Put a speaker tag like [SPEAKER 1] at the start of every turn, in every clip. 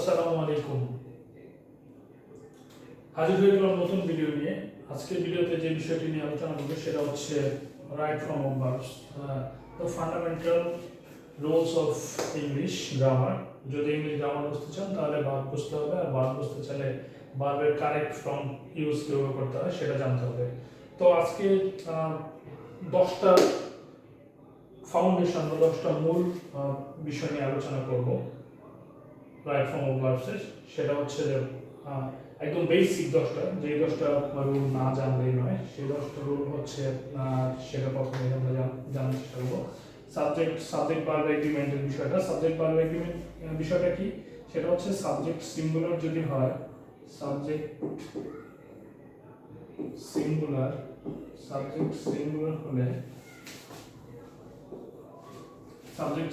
[SPEAKER 1] আসসালামু আলাইকুম। হাজির হয়ে গেলাম নতুন ভিডিও নিয়ে। আজকের ভিডিওতে যে বিষয়টি নিয়ে আলোচনা করব সেটা হচ্ছে right form of verbs, the fundamental rules of English grammar. যদি ইংলিশ গ্রামার বুঝতে চান তাহলে ভার্ব বুঝতে হবে, আর ভার্ব বুঝতে চাইলে ভার্বের কারেক্ট ফর্ম ইউজ কিভাবে করতে হয় সেটা জানতে হবে। তো আজকে 10টা ফাউন্ডেশন বা 10টা মূল বিষয় নিয়ে আলোচনা করব রাইট ফর্ম অফ ভার্বসের। সেটা হচ্ছে যে একদম বেসিক 10টা, যে 10টা রুল না জানলেই নয়, সেই 10টা রুল হচ্ছে সেটা প্রথমে আমরা জানার চেষ্টা করবো। সাবজেক্ট ভার্ব এগ্রিমেন্টের বিষয়টা। সাবজেক্ট ভার্ব এগ্রিমেন্ট বিষয়টা কি? সেটা হচ্ছে সাবজেক্ট সিঙ্গুলার যদি হয়, সাবজেক্ট সিঙ্গুলার হলে সাবজেক্ট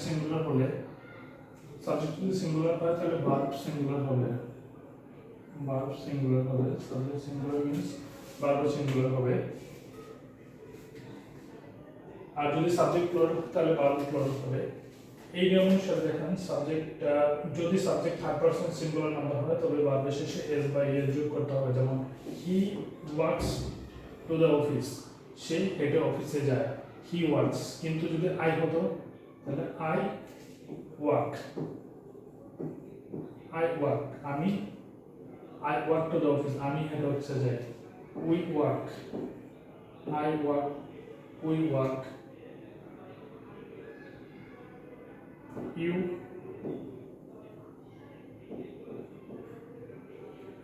[SPEAKER 1] যদি সিঙ্গুলার হয় তাহলে ভার্ব সিঙ্গুলার হবে। Subject singular means verb singular হবে। আর যদি সাবজেক্ট প্লুরাল তাহলে ভার্ব প্লুরাল হবে। এই নিয়ম অনুসারে দেখেন, যদি subject third person singular number হয় তবে ভার্বের শেষে এস বা এস যোগ করতে হবে। যেমন he works to the office, সে হেঁটে অফিসে যায়, হি ওয়ার্কস। কিন্তু যদি আই হতো তাহলে আই ওয়ার্ক, আমি I walk to the office, আমি হেড অফিসে যাই। We work, I work, we work.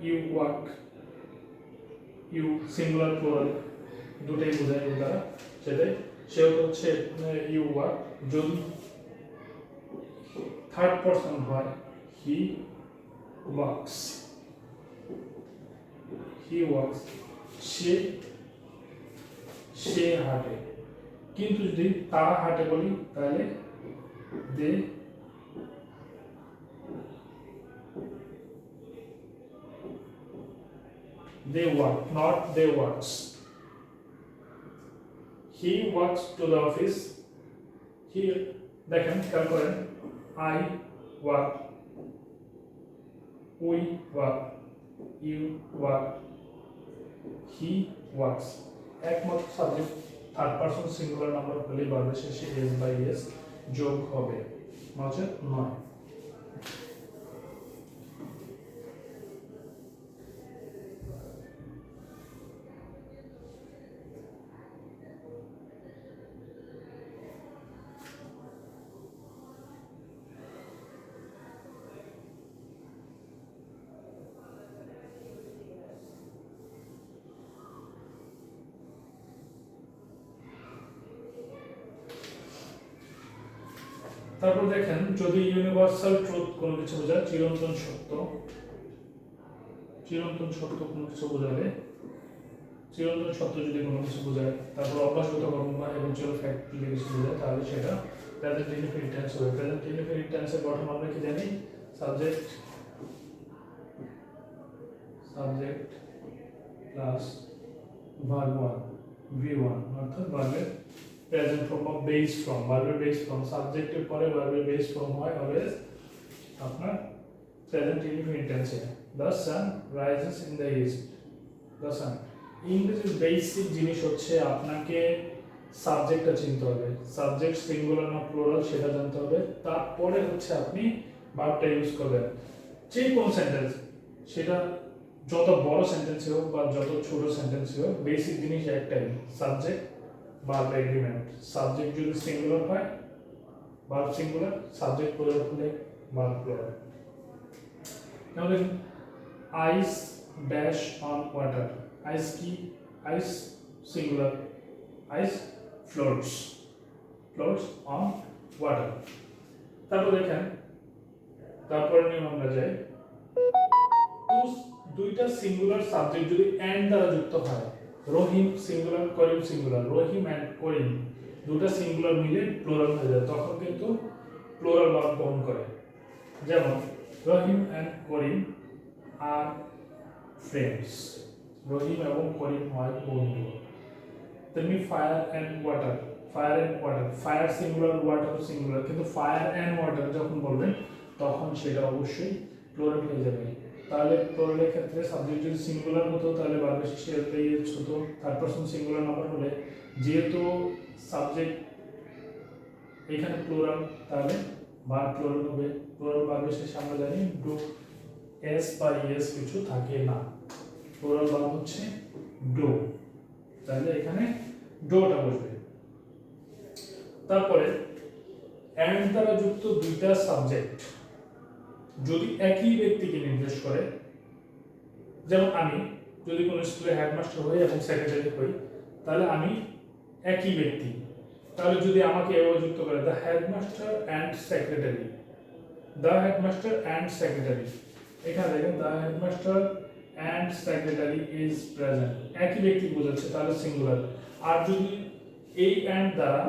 [SPEAKER 1] You work, you singular plural দুটোই বোঝায় এর দ্বারা, সেটাই সেটা হচ্ছে you work। যদি থার্ড পারসন হয়, he works, সে হাঁটে। কিন্তু যদি তারা হাঁটে বলি তাহলে they work, not they works. He works to the office. দেখেন খেয়াল করেন, I work, we work, you work, he works। একমাত্র subject third person singular number হলে ভার্বের শেষে এস বাই এস যোগ হবে, নচেত নয়। তারপর দেখেন, যদি ইউনিভার্সাল ট্রুথ কোনো কিছু বোঝায়, চিরন্তন সত্য কোনো কিছু বোঝালে, চিরন্তন সত্য যদি কোনো কিছু বোঝায়, তারপর অভ্যাসগত কর্ম বা এভেন্চুয়াল ফ্যাক্ট যদি কিছু বোঝায়, তাহলে সেটা প্রেজেন্ট ইনডিফিনিট টেন্স হবে। প্রেজেন্ট ইনডিফিনিট টেন্সের গঠন আমরা কি জানি? সাবজেক্ট প্লাস ভার্ব 1 V1, অর্থাৎ ভার্বের present form of base form. ভার্বের বেস ফর্ম সাবজেক্টের পরে ভার্বের বেস ফর্ম হয় অলওয়েজ আপনার প্রেজেন্ট ইনডিফিনিট টেন্সে। The sun rises in the east, the sun. ইংরেজির বেসিক জিনিস হচ্ছে আপনাকে সাবজেক্টটা চিনতে হবে, সাবজেক্ট সিঙ্গুলার না প্লুরাল সেটা জানতে হবে। তারপরে হচ্ছে আপনি ভার্বটা ইউজ করবেন। যে কোন সেন্টেন্স, সেটা যত বড় সেন্টেন্স হোক বা যত ছোট সেন্টেন্স হোক, বেসিক জিনিস একটাই, সাবজেক্ট ভার্ব এগ্রিমেন্ট। সাবজেক্ট যদি সিঙ্গুলার হয় ভার্ব সিঙ্গুলার, সাবজেক্ট প্লুরাল হলে ভার্ব প্লুরাল। তাহলে ice dash on water, ice কি? Ice singular, ice floats on water. তারপর দেখেন, তারপরে নিয়ম আমরা যাই, দুইটা সিঙ্গুলার সাবজেক্ট যদি এন্ড দ্বারা যুক্ত হয়, Rahim singular, Karim singular, Rahim and Karim দুটো সিঙ্গুলার মিলে প্লুরাল হয়ে যায়, তখন কিন্তু প্লুরাল ভার্ব বহন করে। যেমন রহিম এন্ড করিম আর ফ্রেন্ডস, রহিম এবং করিম হয় বন্ধু। তেমনি fire and water, fire singular, water singular, কিন্তু ফায়ার এন্ড ওয়াটার যখন বলবেন তখন সেটা অবশ্যই প্লুরাল হয়ে যাবে। তাহলে প্লুরালের ক্ষেত্রে সাবজেক্ট যদি সিঙ্গুলার হতো তাহলে ভার্বের শেষে এস হতো, থার্ড পারসন সিঙ্গুলার নাম্বার হলে যেহেতু সাবজেক্ট এখানে প্লুরাল তাহলে ভার্ব প্লুরাল হবে। প্লুরাল ভার্বের শেষে আমরা জানি ডু এস বা ইএস কিছু থাকে না, প্লুরাল ভার্ব হচ্ছে ডু, তাহলে এখানে ডোটা বসবে। তারপরে অ্যান্ড দ্বারা যুক্ত দুইটা সাবজেক্ট যদি একই ব্যক্তিকে নির্দেশ করে, যেমন আমি যদি কোনো স্কুলে হেডমাস্টার হই এবং সেক্রেটারি হই তাহলে আমি একই ব্যক্তি, তাহলে যদি আমাকে এভাবে যুক্ত করে the headmaster and secretary, the headmaster and secretary, এখানে দেখেন the headmaster and secretary is present, একই ব্যক্তি বোঝাচ্ছে তাহলে সিঙ্গুলার। আর যদি এই অ্যান্ড দ্বারা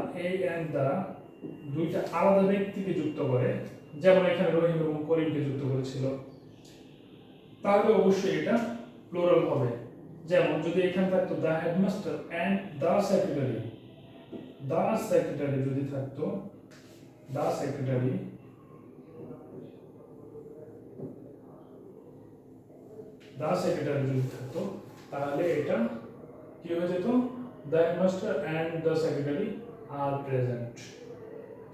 [SPEAKER 1] দুইটা আলাদা ব্যক্তিকে যুক্ত করে, যেমন এখানে রহিম এবং করিমকে যুক্ত করেছিল, তাহলে অবশ্যই এটা প্লুরাল হবে। যেমন যদি এখানে থাকতো the headmaster and the secretary, the secretary যদি থাকতো, দ্য সেক্রেটারি যদি থাকতো তাহলে এটা কি হয়ে যেত, the headmaster and the secretary are present,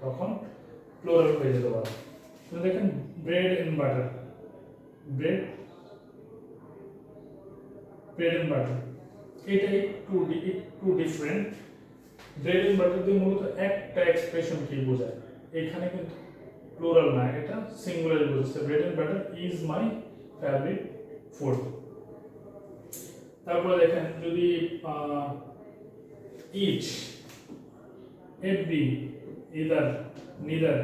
[SPEAKER 1] তখন প্লুরাল হয়ে যেতে পারে। তো দেখেন bread and butter, bread and butter এটা একটু ডিফারেন্ট। ব্রেড এন্ড বাটার দিয়ে মূলত একটা এক্সপ্রেশন কি বোঝায়, এখানে কিন্তু প্লুরাল না, এটা সিঙ্গুলার বোঝাচ্ছে, bread and butter is my favourite food. তারপরে দেখেন যদি each, every, either, neither,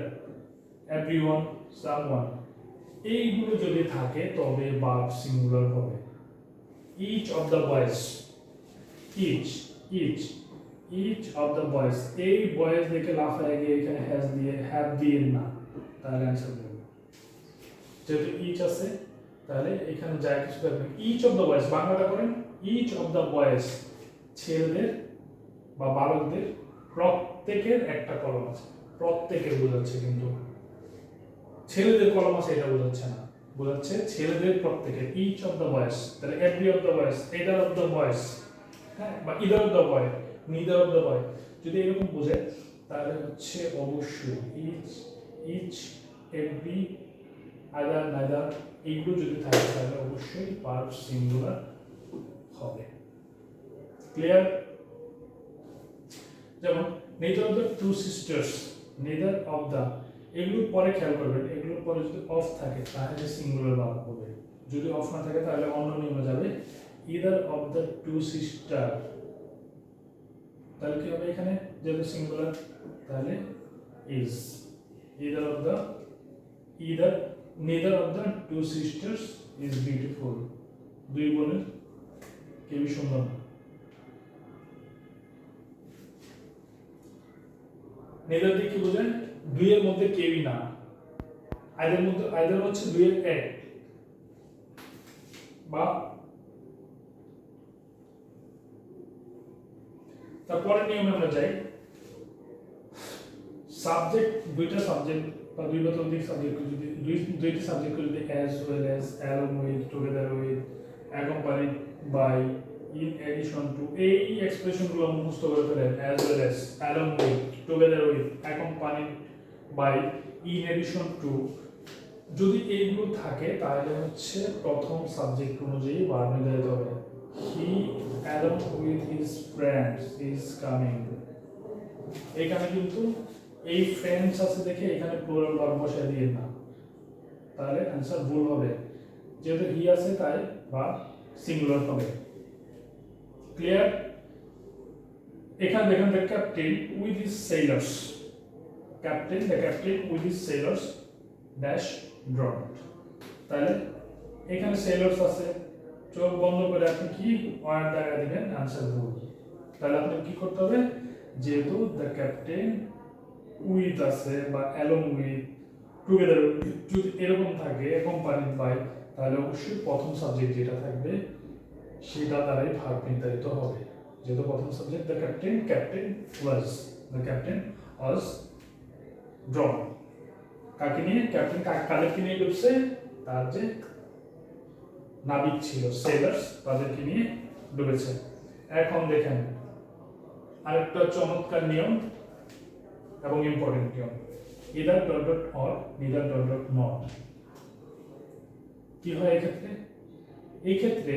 [SPEAKER 1] everyone, someone, এইগুলো যদি থাকে তবে ভার্ব সিঙ্গুলার হবে। Each of the boys, each of the boys, এই বয়েজ দেখে লাফায় গিয়ে এখানে হ্যাভ দিয়ে না, তাহলে অ্যান্সার দেবো। যেহেতু ইচ আছে তাহলে এখানে যা কিছু থাকবে, ইচ অফ দ্য বয়েজ, বাংলাটা করেন ইচ অফ দ্য বয়েজ, ছেলেদের বা বালকদের প্রত্যেকের একটা কলম আছে, প্রত্যেকের বোঝাচ্ছে, কিন্তু ছেলেদের কলম আছে এটা বোঝাচ্ছে না, বোঝাচ্ছে ছেলেদের প্রত্যেকের, ইচ অফ দ্য বয়েজ, তাহলে every of the boys, either of the boys, হ্যাঁ, বা either of the boy, neither of the boy, যদি এরকম বোঝে তাহলে হচ্ছে অবশ্যই ইচ, এভরি, আইদার, নাইদার, এইগুলো যদি থাকে তাহলে অবশ্যই ভার্ব সিঙ্গুলার হবে। ক্লিয়ার? যেমন neither of the two sisters, neither of the, এগুলোর পরে খেয়াল করবেন, এগুলোর পরে যদি অফ থাকে তাহলে সিঙ্গুলার ভার্ব হবে, যদি অফ না থাকে তাহলে অন্য নিয়মে যাবে, either of the two sister, তাহলে কি হবে এখানে যেহেতু সিঙ্গুলার তাহলে is, neither of the two sisters is beautiful, দুই বোনের কেউই সুন্দর না। নেদার দিয়ে কি বোঝায়, দুইয়ের মধ্যে কেউই না, আইদার হচ্ছে দুইয়ের এক, বা তারপরে নিয়মে আমরা যাই, সাবজেক্ট, দুইটা সাবজেক্ট বা দুই বা ততোধিক সাবজেক্ট যদি দুইটি সাবজেক্ট যদি as well as, along with, together with, accompanied by, in addition to, এই এক্সপ্রেশনগুলো মুখস্থ করে ফেলেন, as well as, along with, together with, accompanied by, in addition to, যদি এইগুলো থাকে তাহলে হচ্ছে প্রথম সাবজেক্ট অনুযায়ী ভার্ব নির্ধারিত হবে। He along with his friends is coming, এখানে কিন্তু এই ফ্রেন্ডস আছে দেখে এখানে প্লুরাল ভার্ব বসায় দিয়ে না, তাহলে অ্যানসার ভুল হবে, যেহেতু হি আছে তাই ভার্ব সিঙ্গুলার হবে। ক্লিয়ার? এখানে দেখেন the captain with his sailors, captain, the captain with his sailors dash drowned, তাহলে এখানে সেলার্স আছে, চোখ বন্ধ করে আপনি কি ওয়ার্ড দেখা দিবেন, অ্যানসার ভুল। তাহলে আপনি কি করতে হবে, যেহেতু দ্য ক্যাপ্টেন উইথ আছে বা অ্যালং উইথ, টুগেদার যদি এরকম থাকে অ্যাকম্পানিড বাই, তাহলে অবশ্যই প্রথম সাবজেক্ট যেটা থাকবে সেটা দ্বারাই ভার্ব নির্ধারিত হবে, যেহেতু প্রথম সাবজেক্ট দ্য ক্যাপ্টেন ওয়াজ ড্রন, কাকে নিয়ে, ক্যাপ্টেন কাদেরকে নিয়ে ডুবছে, তার যে নাবিক ছিল সেলার্স তাদেরকে নিয়ে ডুবেছে। এখন দেখেন আরেকটা চমৎকার নিয়ম এবং ইম্পর্টেন্ট নিয়ম, either dot dot or neither dot dot not. কি হয় এক্ষেত্রে? এই ক্ষেত্রে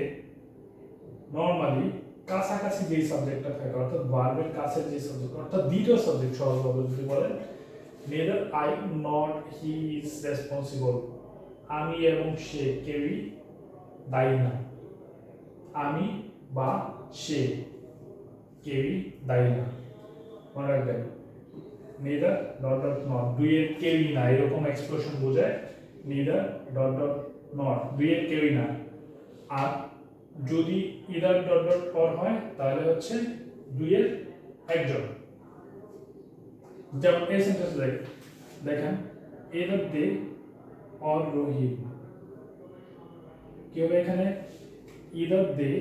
[SPEAKER 1] নরমালি কাছাকাছি যে সাবজেক্টটা থাকে অর্থাৎ ভার্বের কাছে যে সাবজেক্ট অর্থাৎ দ্বিতীয় সাবজেক্ট সহজভাবে যদি বলেন neither I nor he is responsible, আমি এবং সে কেউই দায়ী না, আমি বা সে কেউই দায়ী না। মনে রাখবেন neither dot dot not দুইয়ের কেউই না এরকম এক্সপ্রেশন বোঝায় neither dot dot not দুইয়ের কেউই না। আর যদি either dot dot or হয় তাহলে হচ্ছে দুইয়ের একজন। যেমন এই সেন্টেন্স দেখেন either they or রহিম, কি হবে এখানে either they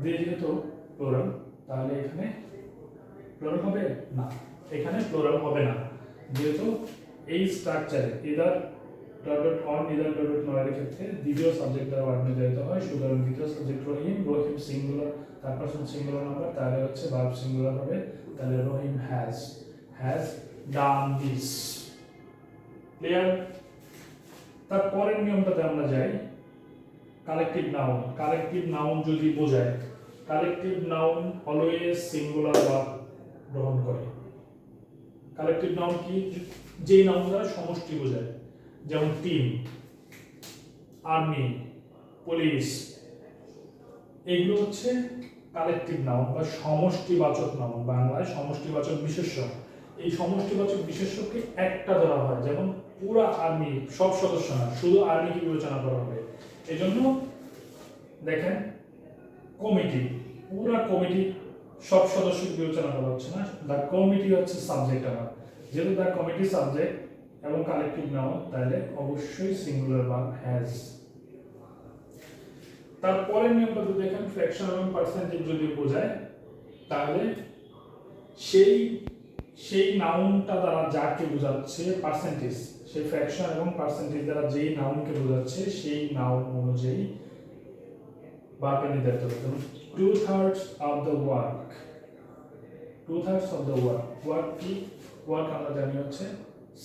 [SPEAKER 1] যেহেতু প্লুরাল তাহলে এখানে প্লুরাল হবে না, এখানে প্লুরাল হবে না যেহেতু এই স্ট্রাকচারে either dot dot on neither dot dot নয়ের ক্ষেত্রে দ্বিতীয় সাবজেক্ট দ্বারা ভার্ব নির্ধারিত হয়। সুতরাং দ্বিতীয় সাবজেক্ট রহিম, রহিম সিঙ্গুলার তার পারসন সিঙ্গুলার নাম্বার তাহলে হচ্ছে ভার্ব সিঙ্গুলার হবে, তাহলে রহিম হ্যাজ ডান দিস। ক্লিয়ার? তারপরের নিয়মটাতে আমরা যাই কালেকটিভ নাউন। কালেকটিভ নাউন যদি বোঝায়, collective noun always singular verb গ্রহণ করে। কালেকটিভ নাউন কি? যেই নাউন দ্বারা সমষ্টি বোঝায়, যেমন টিম, আর্মি, পুলিশ, এগুলো হচ্ছে কালেকটিভ নাউন বা সমষ্টিবাচক নাউন, বাংলায় সমষ্টিবাচক বিশেষ্য। এই সমষ্টিবাচক বিশেষ্যকে একটা ধরা হয়, যেমন পুরো আর্মি সব সদস্য না, শুধু আর্মিকে বিবেচনা করা হবে। এজন্য দেখেন কমিটি, পুরো কমিটি সব সদস্যকে বিবেচনা করা হচ্ছে না, দ্য কমিটি হচ্ছে সাবজেক্ট আমার। যেহেতু দ্য কমিটি সাবজেক্ট এবং কালেকটিভ নাউন তাহলে অবশ্যই সিঙ্গুলার ভার্ব হ্যাজ। তারপরের নিয়মটা যদি দেখেন ফ্র্যাকশন এবং পার্সেন্টেজ যদি বোঝায় তাহলে সেই নাউনটা দ্বারা যাকে বোঝাচ্ছে পার্সেন্টেজ, সেই ফ্র্যাকশন এবং পার্সেন্টেজ দ্বারা যেই নাউনকে বোঝাচ্ছে সেই নাউন অনুযায়ী ভার্ব নির্ধারিত হবে। যেমন 2/3 of the work, 2/3 of the work কি? ওয়ার্ক আমরা জানি হচ্ছে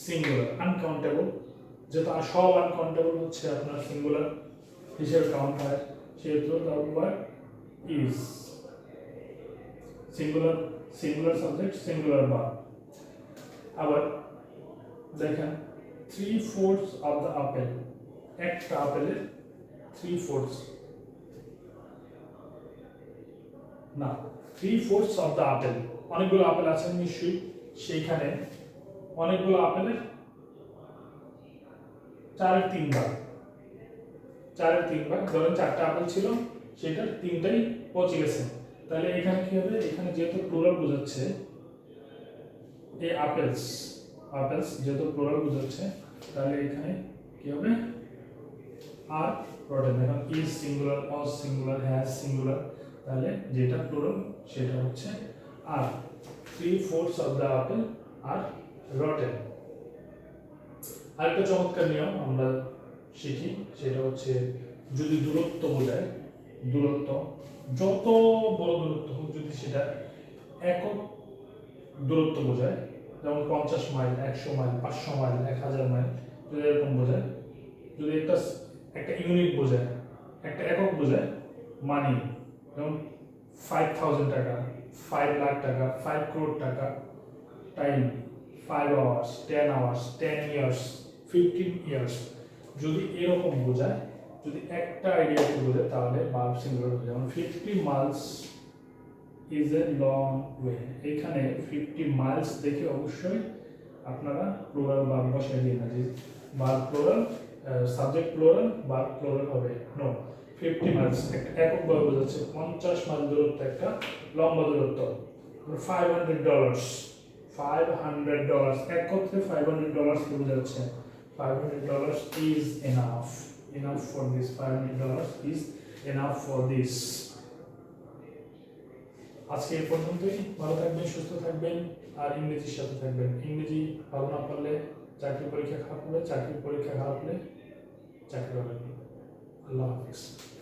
[SPEAKER 1] সিঙ্গুলার, আনকাউন্টেবল, যেহেতু সব আনকাউন্টেবল হচ্ছে আপনার সিঙ্গুলার হিসেবে কাউন্ট হয়, সেহেতু the work is singular subject singular verb. আবার দেখেন 3/4 অফ দ্য আপেল, একটা আপেলের 3/4 না 3/4 অফ দ্য আপেল, অনেকগুলো আপেল আছে নিশ্চয়ই, সেইখানে অনেকগুলো আপেলের 4/3 ভাগ, 4/3 ভাগ, ধরেন 4টা আপেল ছিল সেটার 3টাই পচে গেছে, তাহলে এখানে কি হবে? এখানে যেহেতু প্লুরাল বোঝাচ্ছে এই আপেলস যেহেতু প্লুরাল বোঝাচ্ছে তাহলে এখানে কি হবে? Are rotten. এখন is singular, was singular, has singular, তাহলে যেটা প্লুরাল সেটা হচ্ছে are. 3/4 of the apple are rotten. আরেকটা চমৎকার নিয়ম আমরা শিখি, সেটা হচ্ছে যদি দূরত্ব বোঝায়, দূরত্ব যত বড় দূরত্ব হোক, যদি সেটা একক দূরত্ব বোঝায়, যেমন 50 মাইল, 100 মাইল, 500 মাইল, 1000 মাইল, যদি এরকম বোঝায়, যদি একটা ইউনিট বোঝায়, একটা একক বোঝায়, মানি, যেমন 5,000 টাকা, 5 লাখ টাকা, 5 crore টাকা, time 5 hours, 10 hours, 10 years, 15 years, যদি এরকম বোঝায়, যদি একটা আইডিয়াকে বোঝায় তাহলে ভার্ব সিঙ্গুলার হবে। যেমন 50 miles is a long way, এখানে 50 miles দেখে অবশ্যই আপনারা প্লুরাল ভার্ব বসাই দিন না, যে verb plural subject plural verb plural হবে। নো, 50 miles একটা একক ভাবে বোঝাচ্ছে, 50 মাইল দূরত্ব একটা লম্বা দূরত্ব। $500, $500 একত্রে $500 কে বোঝাচ্ছে। $500 is enough for this, $500 is enough for this। আজকে এই পর্যন্তই। ভালো থাকবেন, সুস্থ থাকবেন আর ইংরেজির সাথে থাকবেন। ইংরেজি ভালো না পারলে চাকরি পরীক্ষা খারাপ হলে চাকরি করার জন্য। আল্লাহ হাফিজ।